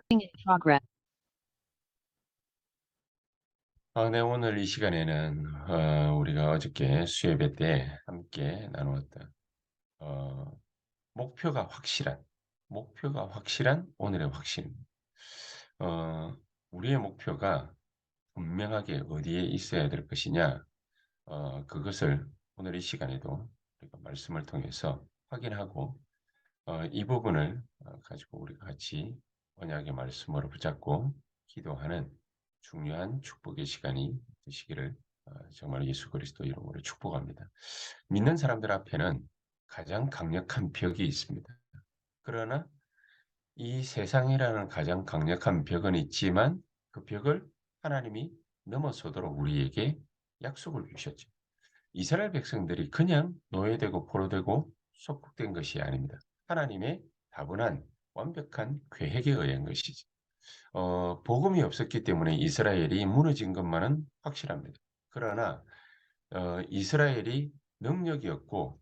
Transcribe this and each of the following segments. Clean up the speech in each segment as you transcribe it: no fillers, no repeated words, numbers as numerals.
in progress. 네, 오늘 이 시간에는 우리가 어저께 수요예배 때 함께 나누었던 어, 목표가 확실한 목표가 확실한 오늘의 확신. 어, 우리의 목표가 분명하게 어디에 있어야 될 것이냐, 그것을 오늘 이 시간에도 우리가 말씀을 통해서 확인하고 이 부분을 가지고 우리가 같이 언약의 말씀으로 붙잡고 기도하는 중요한 축복의 시간이 되시기를 정말 예수 그리스도 이름으로 축복합니다. 믿는 사람들 앞에는 가장 강력한 벽이 있습니다. 그러나 이 세상이라는 가장 강력한 벽은 있지만 그 벽을 하나님이 넘어서도록 우리에게 약속을 주셨죠. 이스라엘 백성들이 그냥 노예되고 포로되고 속국된 것이 아닙니다. 하나님의 다분한 완벽한 계획에 의한 것이지. 복음이 없었기 때문에 이스라엘이 무너진 것만은 확실합니다. 그러나 이스라엘이 능력이 없고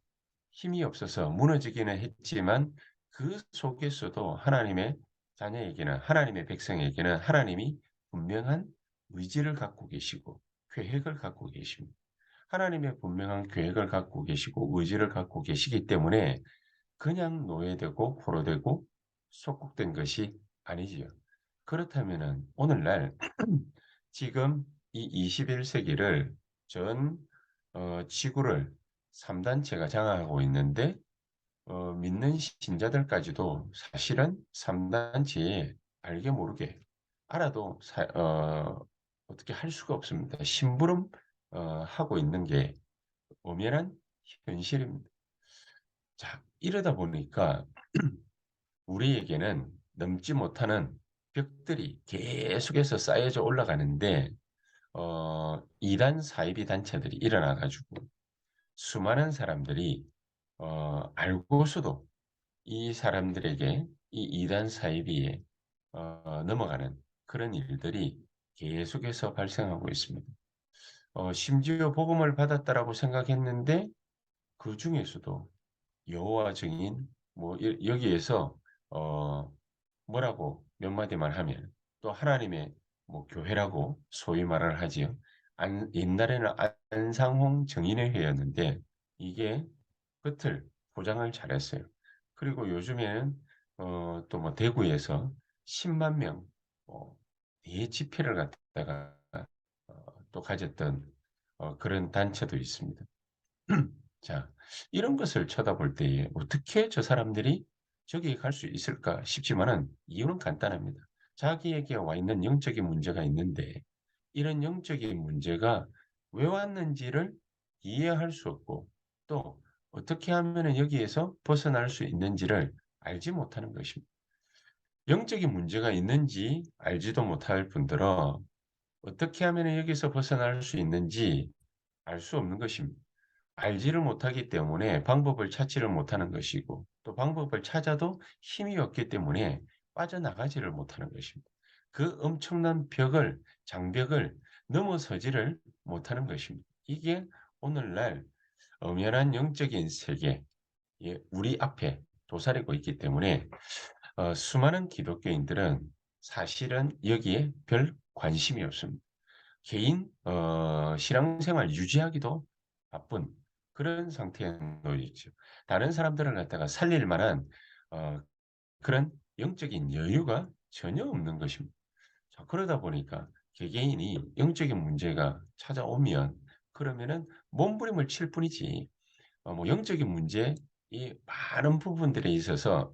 힘이 없어서 무너지기는 했지만 그 속에서도 하나님의 자녀에게는 하나님의 백성에게는 하나님이 분명한 의지를 갖고 계시고 계획을 갖고 계십니다. 하나님의 분명한 계획을 갖고 계시고 의지를 갖고 계시기 때문에 그냥 노예되고 포로되고 속국된 것이 아니지요. 그렇다면은 오늘날 지금 이 21세기를 전 지구를 3단체가 장악하고 있는데 믿는 신자들까지도 사실은 3단체에 알게 모르게 알아도 어떻게 할 수가 없습니다. 심부름 하고 있는 게 엄연한 현실입니다. 자, 이러다 보니까 우리에게는 넘지 못하는 벽들이 계속해서 쌓여져 올라가는데 이단 사이비 단체들이 일어나 가지고 수많은 사람들이 알고서도 이 사람들에게 이 이단 사이비에 넘어가는 그런 일들이 계속해서 발생하고 있습니다. 심지어 복음을 받았다라고 생각했는데 그중에서도 여호와 증인 뭐 여기에서 어 뭐라고 몇 마디만 하면 또 하나님의 뭐 교회라고 소위 말을 하지요. 옛날에는 안상홍 정인회였는데 이게 끝을 포장을 잘했어요. 그리고 요즘에는 또 뭐 대구에서 10만 명 대집회를 갖다가 또 가졌던 그런 단체도 있습니다. 자, 이런 것을 쳐다볼 때에 어떻게 저 사람들이 저기에 갈 수 있을까 싶지만은 이유는 간단합니다. 자기에게 와 있는 영적인 문제가 있는데 이런 영적인 문제가 왜 왔는지를 이해할 수 없고 또 어떻게 하면은 여기에서 벗어날 수 있는지를 알지 못하는 것입니다. 영적인 문제가 있는지 알지도 못할 뿐더러 어떻게 하면은 여기서 벗어날 수 있는지 알 수 없는 것입니다. 알지를 못하기 때문에 방법을 찾지를 못하는 것이고 또 방법을 찾아도 힘이 없기 때문에 빠져나가지를 못하는 것입니다. 그 엄청난 장벽을 넘어서지를 못하는 것입니다. 이게 오늘날 엄연한 영적인 세계에 우리 앞에 도사리고 있기 때문에 수많은 기독교인들은 사실은 여기에 별 관심이 없습니다. 개인 신앙생활 유지하기도 바쁜 그런 상태에 놓여 있죠. 다른 사람들을 갖다가 살릴 만한 어 그런 영적인 여유가 전혀 없는 것입니다. 자, 그러다 보니까 개개인이 영적인 문제가 찾아오면 그러면은 몸부림을 칠 뿐이지 뭐 영적인 문제 이 많은 부분들에 있어서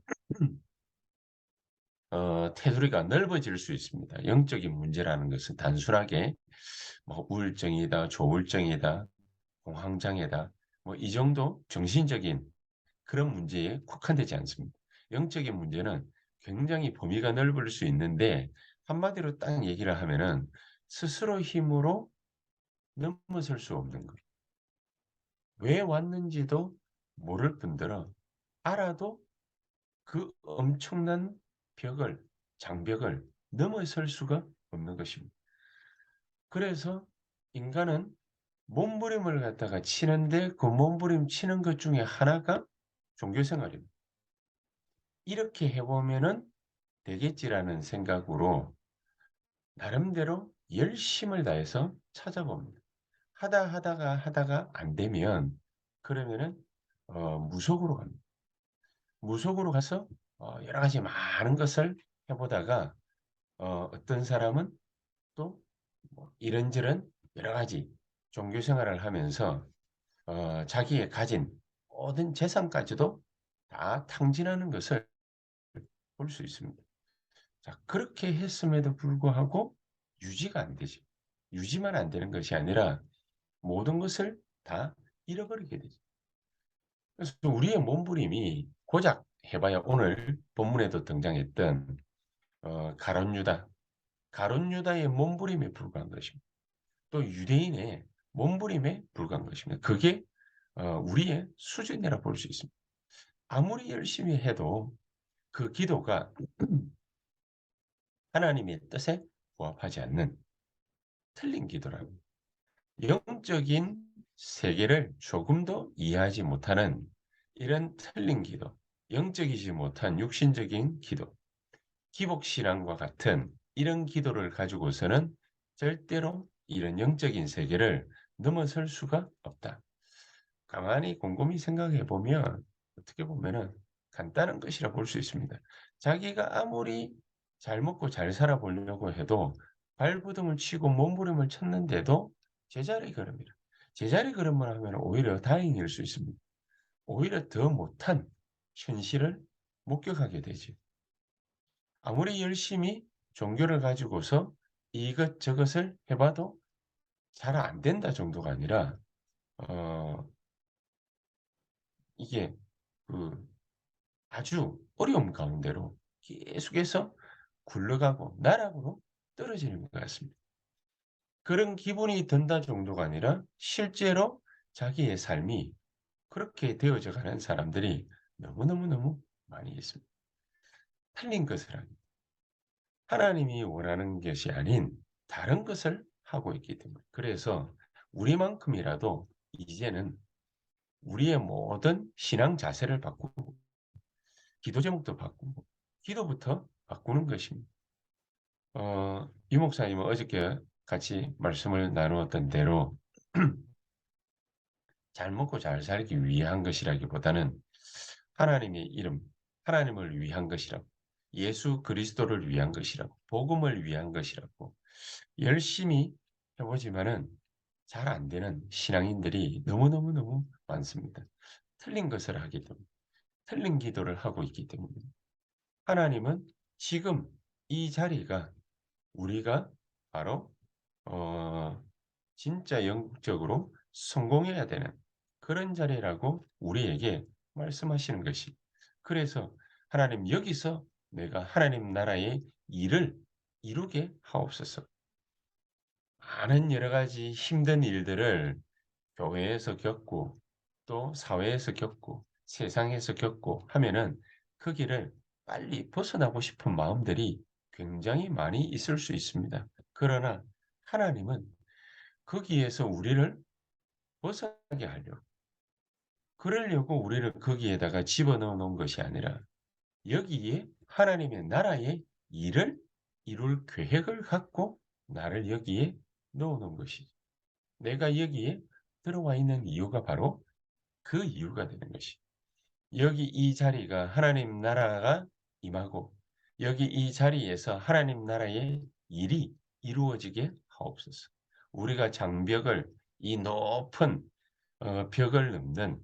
테두리가 넓어질 수 있습니다. 영적인 문제라는 것은 단순하게 뭐 우울증이다, 조울증이다, 공황장애다. 뭐 이 정도 정신적인 그런 문제에 국한되지 않습니다. 영적인 문제는 굉장히 범위가 넓을 수 있는데 한마디로 딱 얘기를 하면은 스스로 힘으로 넘어설 수 없는 것. 왜 왔는지도 모를 뿐더러 알아도 그 엄청난 장벽을 넘어설 수가 없는 것입니다. 그래서 인간은 몸부림을 갖다가 치는데 그 몸부림 치는 것 중에 하나가 종교 생활입니다. 이렇게 해 보면은 되겠지라는 생각으로 나름대로 열심을 다해서 찾아봅니다. 하다가 안 되면 그러면은 무속으로 갑니다. 무속으로 가서 여러 가지 많은 것을 해 보다가 어떤 사람은 또 뭐 이런저런 여러 가지 종교 생활을 하면서 자기의 가진 모든 재산까지도 다 탕진하는 것을 볼 수 있습니다. 자, 그렇게 했음에도 불구하고 유지가 안 되죠. 유지만 안 되는 것이 아니라 모든 것을 다 잃어버리게 되죠. 그래서 우리의 몸부림이 고작 해봐야 오늘 본문에도 등장했던 가룟 유다, 가룟 유다의 몸부림에 불과한 것입니다. 또 유대인의 몸부림에 불과한 것입니다. 그게 우리의 수준이라 볼 수 있습니다. 아무리 열심히 해도 그 기도가 하나님의 뜻에 부합하지 않는 틀린 기도라고. 영적인 세계를 조금 더 이해하지 못하는 이런 틀린 기도, 영적이지 못한 육신적인 기도, 기복신앙과 같은 이런 기도를 가지고서는 절대로 이런 영적인 세계를 넘어설 수가 없다. 가만히 곰곰이 생각해 보면 어떻게 보면은 간단한 것이라 볼 수 있습니다. 자기가 아무리 잘 먹고 잘 살아 보려고 해도 발버둥을 치고 몸부림을 쳤는데도 제자리 걸음이라. 제자리 걸음을 하면 오히려 다행일 수 있습니다. 오히려 더 못한 현실을 목격하게 되지. 아무리 열심히 종교를 가지고서 이것저것을 해봐도 잘 안 된다 정도가 아니라 어 이게 그 아주 어려움 가운데로 계속해서 굴러가고 나락으로 떨어지는 것 같습니다. 그런 기분이 든다 정도가 아니라 실제로 자기의 삶이 그렇게 되어져 가는 사람들이 너무너무너무 많이 있습니다. 틀린 것을 하니 하나님이 원하는 것이 아닌 다른 것을 하고 있기 때문에 그래서 우리만큼이라도 이제는 우리의 모든 신앙 자세를 바꾸고 기도 제목도 바꾸고 기도부터 바꾸는 것입니다. 유 목사님은 어저께 같이 말씀을 나누었던 대로 잘 먹고 잘 살기 위한 것이라기보다는 하나님의 이름, 하나님을 위한 것이라고, 예수 그리스도를 위한 것이라고, 복음을 위한 것이라고 열심히 해보지만은 잘 안 되는 신앙인들이 너무너무너무 많습니다. 틀린 것을 하기 때문에, 틀린 기도를 하고 있기 때문에. 하나님은 지금 이 자리가 우리가 바로 어 진짜 영적으로 성공해야 되는 그런 자리라고 우리에게 말씀하시는 것이. 그래서 하나님 여기서 내가 하나님 나라의 일을 이루게 하옵소서. 많은 여러 가지 힘든 일들을 교회에서 겪고 또 사회에서 겪고 세상에서 겪고 하면은 그 길을 빨리 벗어나고 싶은 마음들이 굉장히 많이 있을 수 있습니다. 그러나 하나님은 거기에서 우리를 벗어나게 하려고 그러려고 우리를 거기에다가 집어넣어 놓은 것이 아니라 여기에 하나님의 나라의 일을 이룰 계획을 갖고 나를 여기에 넣어 놓은 것이죠. 내가 여기에 들어와 있는 이유가 바로 그 이유가 되는 것이. 여기 이 자리가 하나님 나라가 임하고 여기 이 자리에서 하나님 나라의 일이 이루어지게 하옵소서. 우리가 장벽을 이 높은 벽을 넘는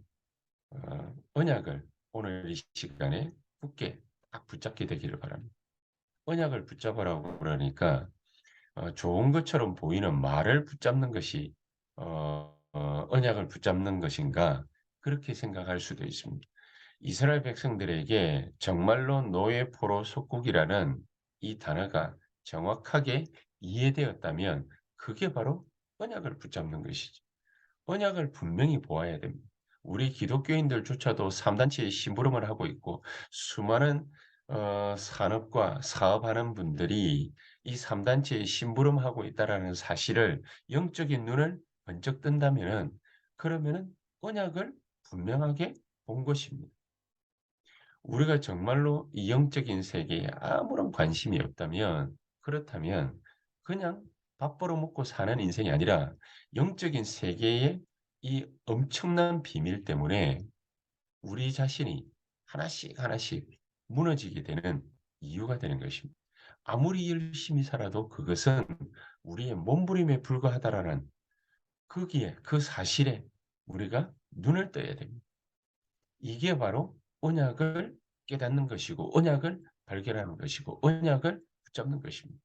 언약을 오늘 이 시간에 굳게 딱 붙잡게 되기를 바랍니다. 언약을 붙잡으라고 그러니까 좋은 것처럼 보이는 말을 붙잡는 것이 언약을 붙잡는 것인가 그렇게 생각할 수도 있습니다. 이스라엘 백성들에게 정말로 노예 포로 속국이라는 이 단어가 정확하게 이해되었다면 그게 바로 언약을 붙잡는 것이죠. 언약을 분명히 보아야 됩니다. 우리 기독교인들조차도 3단체의 심부름을 하고 있고 수많은 산업과 사업하는 분들이 이 3단체에 심부름하고 있다라는 사실을 영적인 눈을 번쩍 뜬다면은 그러면은 언약을 분명하게 본 것입니다. 우리가 정말로 이 영적인 세계에 아무런 관심이 없다면, 그렇다면 그냥 밥 벌어먹고 사는 인생이 아니라 영적인 세계의 이 엄청난 비밀 때문에 우리 자신이 하나씩 하나씩 무너지게 되는 이유가 되는 것입니다. 아무리 열심히 살아도 그것은 우리의 몸부림에 불과하다라는 거기에 그 사실에 우리가 눈을 떠야 됩니다. 이게 바로 언약을 깨닫는 것이고 언약을 발견하는 것이고 언약을 붙잡는 것입니다.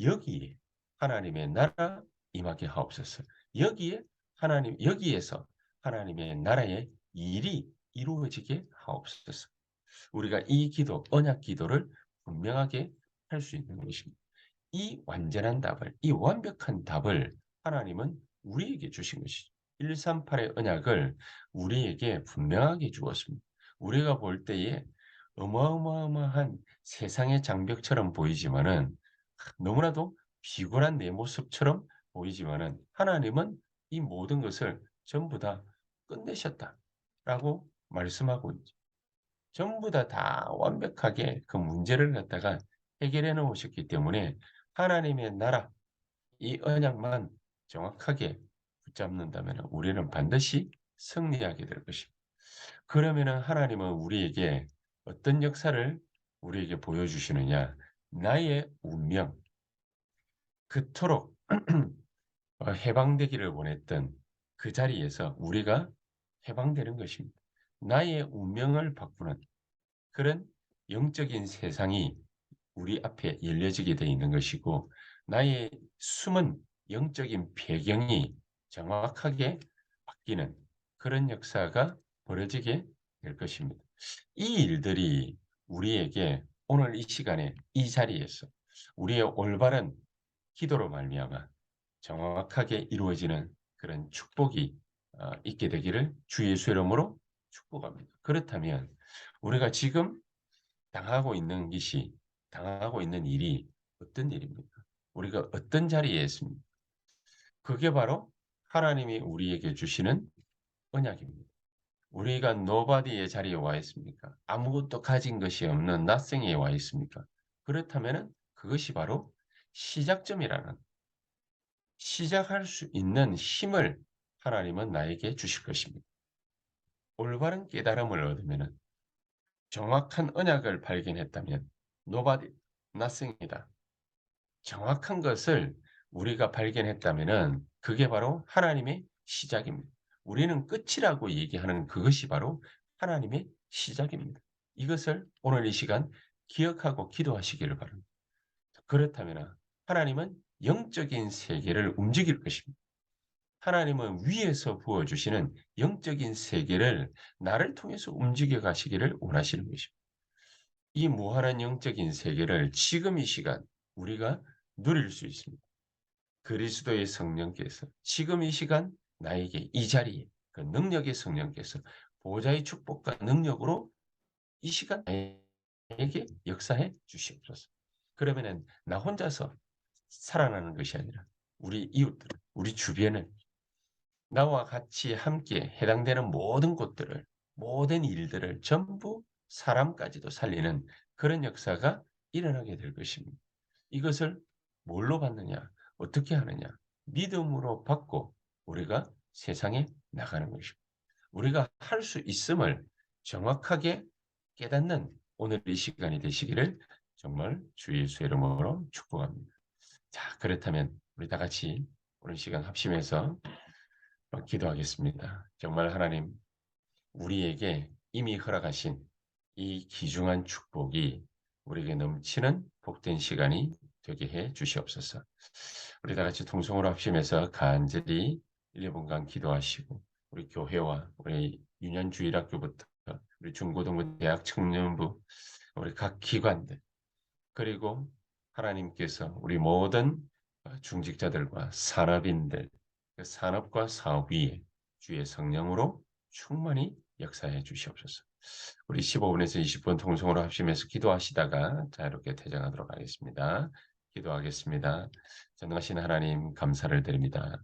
여기에 하나님의 나라 임하게 하옵소서. 여기에서 하나님의 나라의 일이 이루어지게 하옵소서. 우리가 이 기도, 언약 기도를 분명하게 할 수 있는 것입니다. 이 완전한 답을, 이 완벽한 답을 하나님은 우리에게 주신 것이죠. 138의 언약을 우리에게 분명하게 주었습니다. 우리가 볼 때에 어마어마한 세상의 장벽처럼 보이지만은 너무나도 비굴한 내 모습처럼 보이지만은 하나님은 이 모든 것을 전부 다 끝내셨다라고 말씀하고 있죠. 전부 다 완벽하게 그 문제를 갖다가 해결해 놓으셨기 때문에 하나님의 나라, 이 언약만 정확하게 붙잡는다면 우리는 반드시 승리하게 될 것입니다. 그러면은 하나님은 우리에게 어떤 역사를 우리에게 보여주시느냐? 나의 운명, 그토록 해방되기를 원했던 그 자리에서 우리가 해방되는 것입니다. 나의 운명을 바꾸는 그런 영적인 세상이 우리 앞에 열려지게 되어 있는 것이고 나의 숨은 영적인 배경이 정확하게 바뀌는 그런 역사가 벌어지게 될 것입니다. 이 일들이 우리에게 오늘 이 시간에 이 자리에서 우리의 올바른 기도로 말미암아 정확하게 이루어지는 그런 축복이 있게 되기를 주 예수의 이름으로 축복합니다. 그렇다면 우리가 지금 당하고 있는 일이 어떤 일입니까? 우리가 어떤 자리에 있습니까? 그게 바로 하나님이 우리에게 주시는 언약입니다. 우리가 노바디의 자리에 와 있습니까? 아무것도 가진 것이 없는 낫생에 와 있습니까? 그렇다면 그것이 바로 시작점이라는 시작할 수 있는 힘을 하나님은 나에게 주실 것입니다. 올바른 깨달음을 얻으면 정확한 언약을 발견했다면 nobody, nothing이다. 정확한 것을 우리가 발견했다면은 그게 바로 하나님의 시작입니다. 우리는 끝이라고 얘기하는 그것이 바로 하나님의 시작입니다. 이것을 오늘 이 시간 기억하고 기도하시기를 바랍니다. 그렇다면 하나님은 영적인 세계를 움직일 것입니다. 하나님은 위에서 부어주시는 영적인 세계를 나를 통해서 움직여 가시기를 원하시는 것입니다. 이 무한한 영적인 세계를 지금 이 시간 우리가 누릴 수 있습니다. 그리스도의 성령께서 지금 이 시간 나에게 이 자리에 그 능력의 성령께서 보좌의 축복과 능력으로 이 시간 나에게 역사해 주시옵소서. 그러면은 나 혼자서 살아나는 것이 아니라 우리 이웃들, 우리 주변을 나와 같이 함께 해당되는 모든 곳들을, 모든 일들을 전부 사람까지도 살리는 그런 역사가 일어나게 될 것입니다. 이것을 뭘로 받느냐? 어떻게 하느냐? 믿음으로 받고 우리가 세상에 나가는 것입니다. 우리가 할 수 있음을 정확하게 깨닫는 오늘 이 시간이 되시기를 정말 주 예수의 이름으로 축복합니다. 자, 그렇다면 우리 다 같이 오늘 시간 합심해서 기도하겠습니다. 정말 하나님, 우리에게 이미 허락하신 이 귀중한 축복이 우리에게 넘치는 복된 시간이 되게 해 주시옵소서. 우리 다 같이 통성으로 합심해서 간절히 1-2분간 기도하시고 우리 교회와 우리 유년주일학교부터 우리 중고등부 대학 청년부 우리 각 기관들 그리고 하나님께서 우리 모든 중직자들과 산업인들 그 산업과 사업 위에 주의 성령으로 충만히 역사해 주시옵소서. 우리 15분에서 20분 통성으로 합심해서 기도하시다가 자유롭게 퇴장하도록 하겠습니다. 기도하겠습니다. 전능하신 하나님 감사를 드립니다.